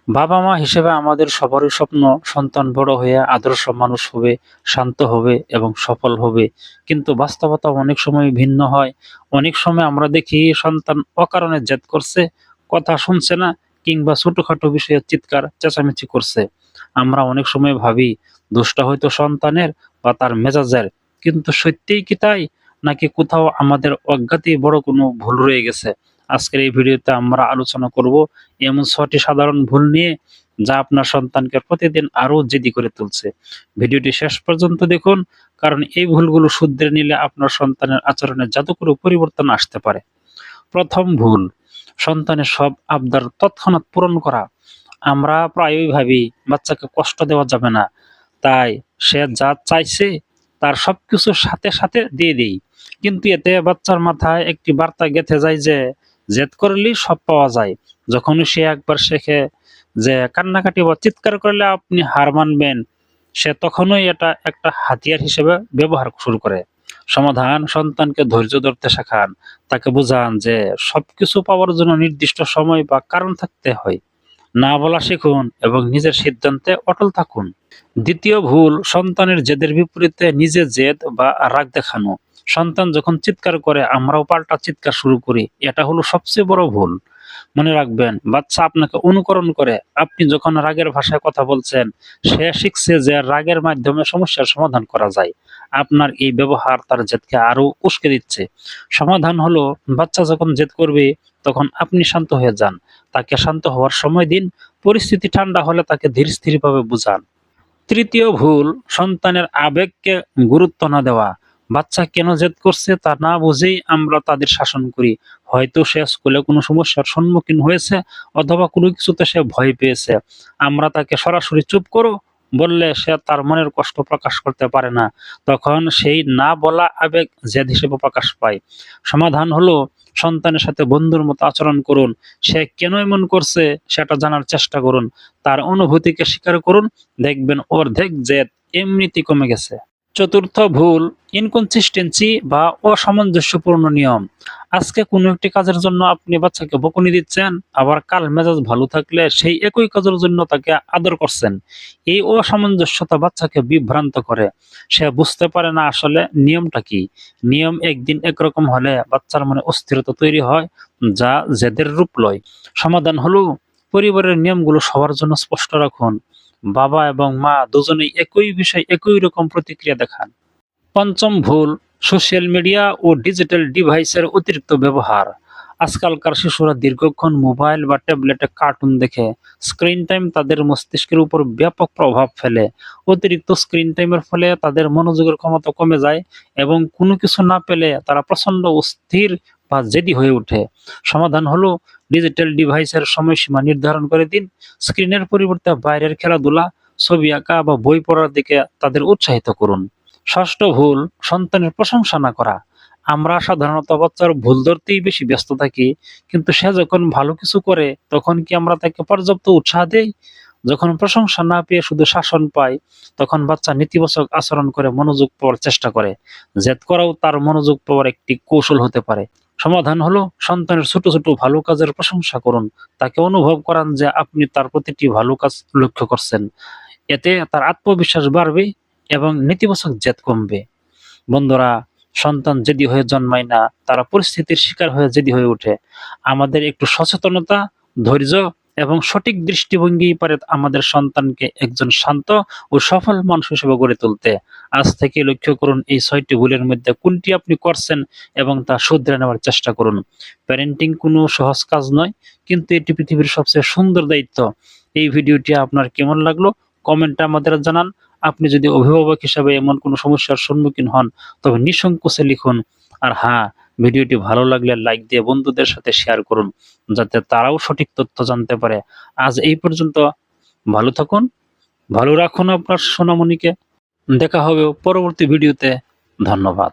বাবা মা হিসেবে আমাদের সবারই স্বপ্ন সন্তান বড় হয়ে আদর্শ মানুষ হবে, শান্ত হবে এবং সফল হবে। কিন্তু বাস্তবতা অনেক সময় ভিন্ন হয়। অনেক সময় আমরা দেখি সন্তান অকারণে জেদ করছে, কথা শুনছে না কিংবা ছোটখাটো বিষয়ে চিৎকার চেঁচামেচি করছে। আমরা অনেক সময় ভাবি দোষটা হয়তো সন্তানের বা তার মেজাজের। কিন্তু সত্যিই কি তাই? নাকি কোথাও আমাদের অজ্ঞাতেই বড় কোনো ভুল রয়ে গেছে? আজকের এই ভিডিওতে আমরা আলোচনা করব এমন ৬টি সাধারণ ভুল নিয়ে যা আপনার সন্তানকে প্রতিদিন আরো জেদি করে তুলছে। ভিডিওটি শেষ পর্যন্ত দেখুন, কারণ এই ভুলগুলো শুধরে নিলে আপনার সন্তানের আচরণে জাদুকরী পরিবর্তন আসতে পারে। প্রথম ভুল, সন্তানের সব আবদার তৎক্ষণাৎ পূরণ করা। আমরা প্রায়ই ভাবি বাচ্চাকে কষ্ট দেওয়া যাবে না, তাই সে যা চাইছে তার সবকিছু সাথে সাথে দিয়ে দেই। কিন্তু এতে বাচ্চার মাথায় একটি বার্তা গেঁথে যায় যে জেদ করলেই সব পাওয়া যায়। যখনই সে একবার শেখে যে কান্নাকাটি বা চিৎকার করলে আপনি হার মানবেন, সে তখনই এটা একটা হাতিয়ার হিসেবে ব্যবহার শুরু করে। সমাধান, সন্তানকে ধৈর্য ধরতে শেখান। তাকে বোঝান যে সবকিছু পাওয়ার জন্য নির্দিষ্ট সময় বা কারণ থাকতে হয়। না বলা শিখুন এবং নিজের সিদ্ধান্তে অটল থাকুন। দ্বিতীয় ভুল, সন্তানের জেদের বিপরীতে নিজে জেদ বা রাগ দেখানো। সন্তান যখন চিৎকার করে আমরাও পাল্টা চিৎকার শুরু করি। এটা হলো সবচেয়ে বড় ভুল। মনে রাখবেন, বাচ্চা আপনাকে অনুকরণ করে। আপনি যখন রাগের ভাষায় কথা বলছেন, সে শিখছে যে রাগের মাধ্যমে সমস্যার সমাধান করা যায়। আপনার এই ব্যবহার তার জেদকে আরো উস্কে দিচ্ছে। সমাধান হলো, বাচ্চা যখন জেদ করবে তখন আপনি শান্ত হয়ে যান। তাকে শান্ত হওয়ার সময় দিন। পরিস্থিতি ঠান্ডা হলে তাকে ধীর স্থিরভাবে বুঝান। তৃতীয় ভুল, সন্তানের আবেগকে গুরুত্ব না দেওয়া। বাচ্চা কেন জেদ করছে তা না বুঝেই আমরা তাদের শাসন করি। হয়তো সে স্কুলে কোনো সমস্যার সম্মুখীন হয়েছে অথবা কোনো কিছুতে সে ভয় পেয়েছে। আমরা তাকে সরাসরি চুপ করো বললে সে তার মনের কষ্ট প্রকাশ করতে পারে না। তখন সেই না বলা আবেগ জেদ হিসেবে প্রকাশ পায়। সমাধান হলো, সন্তানের সাথে বন্ধুর মতো আচরণ করুন। সে কেন এমন করছে সেটা জানার চেষ্টা করুন। তার অনুভূতিকে স্বীকার করুন। দেখবেন অর্ধেক জেদ এমনিতেই কমে গেছে। চতুর্থ ভুল, ইনকনসিস্টেন্সি বা অসামঞ্জস্যপূর্ণ নিয়ম। আজকে কোনো একটি কাজের জন্য আপনি বাচ্চাকে বকুনি দিচ্ছেন, আবার কাল মেজাজ ভালো থাকলে সেই একই কাজের জন্য তাকে আদর করছেন। এই অসামঞ্জস্যতা বাচ্চাকে বিভ্রান্ত করে। সে বুঝতে পারে না আসলে নিয়মটা কি। নিয়ম একদিন একরকম হলে বাচ্চার মনে অস্থিরতা তৈরি হয়, যা জেদের রূপ লয়। সমাধান হলো, পরিবারের নিয়মগুলো সবার জন্য স্পষ্ট রাখুন। বাবা এবং মা দুজনেই একই বিষয় একই রকম প্রতিক্রিয়া দেখান। পঞ্চম ভুল, সোশ্যাল মিডিয়া ও ডিজিটাল ডিভাইসের অতিরিক্ত ব্যবহার। আজকালকার শিশুরা দীর্ঘক্ষণ মোবাইল বা ট্যাবলেটে কার্টুন দেখে। স্ক্রিন টাইম তাদের মস্তিষ্কের উপর ব্যাপক প্রভাব ফেলে। অতিরিক্ত স্ক্রিন টাইমের ফলে তাদের মনোযোগের ক্ষমতা কমে যায় এবং কোনো কিছু না পেলে তারা প্রচণ্ড অস্থির বা জেদি হয়ে ওঠে। সমাধান হলো, ডিজিটাল ডিভাইসের সময়সীমা নির্ধারণ করে দিন। স্ক্রিনের পরিবর্তে বাইরের খেলাধুলা, ছবি আঁকা বা বই পড়ার দিকে তাদের উৎসাহিত করুন। ষষ্ঠ ভুল, সন্তানের প্রশংসা না করা। আমরা সাধারণত বাচ্চার ভুল ধরতেই বেশি ব্যস্ত থাকি, কিন্তু সে যখন ভালো কিছু করে তখন কি আমরা তাকে পর্যাপ্ত উৎসাহ দেই? যখন প্রশংসা না পেয়ে শুধু শাসন পায়, তখন বাচ্চা নেতিবাচক আচরণ করে মনোযোগ পাওয়ার চেষ্টা করে। জেদ করাও তার মনোযোগ পাওয়ার একটি কৌশল হতে পারে। সমাধান হলো, সন্তানের ছোট ছোট ভালো কাজের প্রশংসা করুন। তাকে অনুভব করান যে আপনি তার প্রতিটি ভালো কাজ লক্ষ্য করছেন। এতে তার আত্মবিশ্বাস বাড়বে এবং নেতিবাচক জেদ কমবে। বন্ধুরা, সন্তান জেদি হয়ে জন্মায় না, তারা পরিস্থিতির শিকার হয়ে জেদি হয়ে ওঠে। আমাদের একটু সচেতনতা, ধৈর্য এবং সঠিক দৃষ্টিভঙ্গি পারে আমাদের সন্তানকে একজন শান্ত ও সফল মানুষ হিসেবে গড়ে তুলতে। আজ থেকে লক্ষ্য করুন এই ৬টি ভুলের মধ্যে কোনটি আপনি করছেন এবং তা শুধরে নেওয়ার চেষ্টা করুন। প্যারেন্টিং কোনো সহজ কাজ নয়, কিন্তু এটি পৃথিবীর সবচেয়ে সুন্দর দায়িত্ব। এই ভিডিওটি আপনার কেমন লাগলো কমেন্টে আমাদের জানান। আপনি যদি অভিভাবক হিসাবে এমন কোনো সমস্যার সম্মুখীন হন তবে নিঃসংকোচে লিখুন। আর হ্যাঁ, ভিডিওটি ভালো লাগলে লাইক দিয়ে বন্ধুদের সাথে শেয়ার করুন, যাতে তারাও সঠিক তথ্য জানতে পারে। আজ এই পর্যন্ত। ভালো থাকুন, ভালো রাখুন আপনার সোনামণিকে। দেখা হবে পরবর্তী ভিডিওতে। ধন্যবাদ।